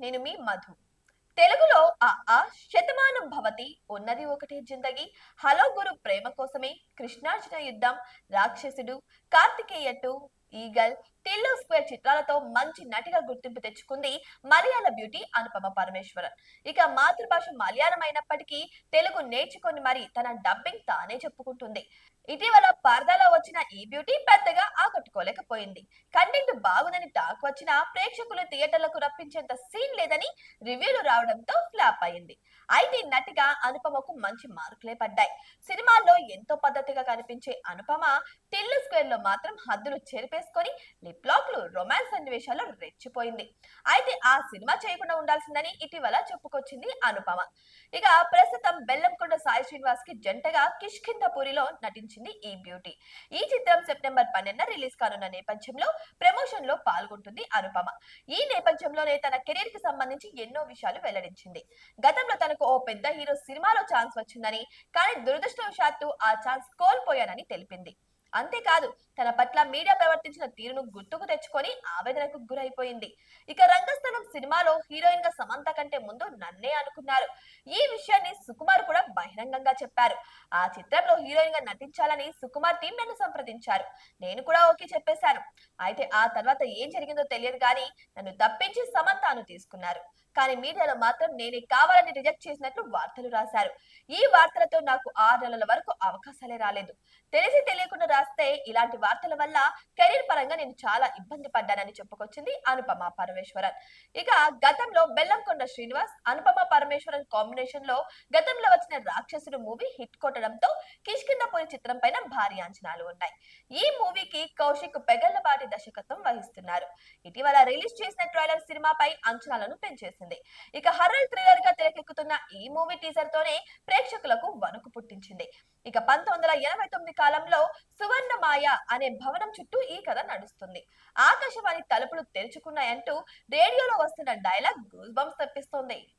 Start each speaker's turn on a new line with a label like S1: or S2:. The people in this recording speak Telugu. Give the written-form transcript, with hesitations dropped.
S1: నేను మీ మధు. తెలుగులో శతమానం భవతి, ఉన్నది ఒకటే జిందగీ, హలో గురు ప్రేమ కోసమే, కృష్ణార్జున యుద్ధం, రాక్షసుడు, కార్తికేయ 2, ఈగల్, టిల్లు స్క్వేర్ చిత్రాలతో మంచి నటిగా గుర్తింపు తెచ్చుకుంది మలయాళ బ్యూటీ అనుపమ పరమేశ్వరన్. ఇక మాతృభాష మలయాళం అయినప్పటికీ తెలుగు నేర్చుకొని మరి తన డబ్బింగ్ తానే చెప్పుకుంటుంది. ఇటీవల పరదాలో వచ్చిన ఈ బ్యూటీ పెద్దగా ఆకట్టుకోలేకపోయింది. కంటెంట్ బాగుందని టాక్ వచ్చినా ప్రేక్షకులు థియేటర్లకు రప్పించేంత సీన్ లేదని రివ్యూలు రావడంతో ఫ్లాప్ అయింది. అయితే నటిగా అనుపమకు మంచి మార్కులే పడ్డాయి. సినిమాల్లో ఎంతో పద్ధతిగా కనిపించే అనుపమ టిల్లు స్క్వేర్ లో మాత్రం హద్దులు చెరిపేసుకొని లిప్ లాక్లు, రొమాన్స్ సన్నివేశాల్లో రెచ్చిపోయింది. అయితే ఆ సినిమా చేయకుండా ఉండాల్సిందని ఇటీవల చెప్పుకొచ్చింది అనుపమ. ఇక ప్రస్తుతం బెల్లంకొండ సాయి శ్రీనివాస్ కి జంటగా కిష్కింధపురిలో నటించింది ఈ బ్యూటీ. ఈ చిత్రం సెప్టెంబర్ 12న రిలీజ్ కానున్న నేపథ్యంలో ప్రమోషన్ లో పాల్గొంటుంది అనుపమ. ఈ నేపథ్యంలోనే తన కెరీర్ కి సంబంధించి ఎన్నో విషయాలు వెల్లడించింది. గతంలో తనకు ఓ పెద్ద హీరో సినిమాలో ఛాన్స్ వచ్చిందని, కానీ దురదృష్టవశాత్తు ఆ ఛాన్స్ కోల్పోయానని తెలిపింది. అంతేకాదు, తన పట్ల మీడియా ప్రవర్తించిన తీరును గుర్తుకు తెచ్చుకొని ఆవేదనకు గురైపోయింది. ఇక రంగస్థలం సినిమాలో హీరోయిన్ గా సమంత కంటే ముందు నన్నే అనుకున్నారు. ఈ విషయాన్ని సుకుమార్ కూడా బహిరంగంగా చెప్పారు. ఆ చిత్రంలో హీరోయిన్ గా నటించాలని సుకుమార్ టీం నన్ను సంప్రదించారు. నేను కూడా ఓకే చెప్పేశాను. అయితే ఆ తర్వాత ఏం జరిగిందో తెలియదు కానీ నన్ను తప్పించి సమంతను తీసుకున్నారు. కానీ మీడియాలో మాత్రం నేనే కావాలని రిజెక్ట్ చేసినట్లు వార్తలు రాశారు. ఈ వార్తలతో నాకు 6 నెలల వరకు అవకాశాలే రాలేదు. తెలిసి తెలియకుండా రాస్తే ఇలాంటి వార్తల వల్ల కెరీర్ పరంగా నేను చాలా ఇబ్బంది పడ్డానని చెప్పుకొచ్చింది అనుపమ పరమేశ్వరన్. ఇక గతంలో బెల్లంకొండ శ్రీనివాస్, అనుపమ పరమేశ్వరన్ కాంబినేషన్ లో గతంలో వచ్చిన రాక్షసుడు మూవీ హిట్ కొట్టడంతో కిష్కింధపురి చిత్రం పైన భారీ అంచనాలు ఉన్నాయి. ఈ మూవీకి కౌశిక్ పెగల్లపాటి దర్శకత్వం వహిస్తున్నారు. ఇటీవల రిలీజ్ చేసిన ట్రైలర్ సినిమాపై అంచనాలను పెంచేసింది. ఇక హర్రర్ థ్రిల్లర్ గా తెరకెక్కుతున్న ఈ మూవీ టీజర్ తోనే ప్రేక్షకులకు వణుకు పుట్టించింది. ఇక 1989 కాలంలో సువర్ణమాయ అనే భవనం చుట్టూ ఈ కథ నడుస్తుంది. ఆకాశవాణి తలుపులు తెరుచుకున్నాయంటూ రేడియోలో వస్తున్న డైలాగ్ గూస్ బంప్స్ తెప్పిస్తోంది.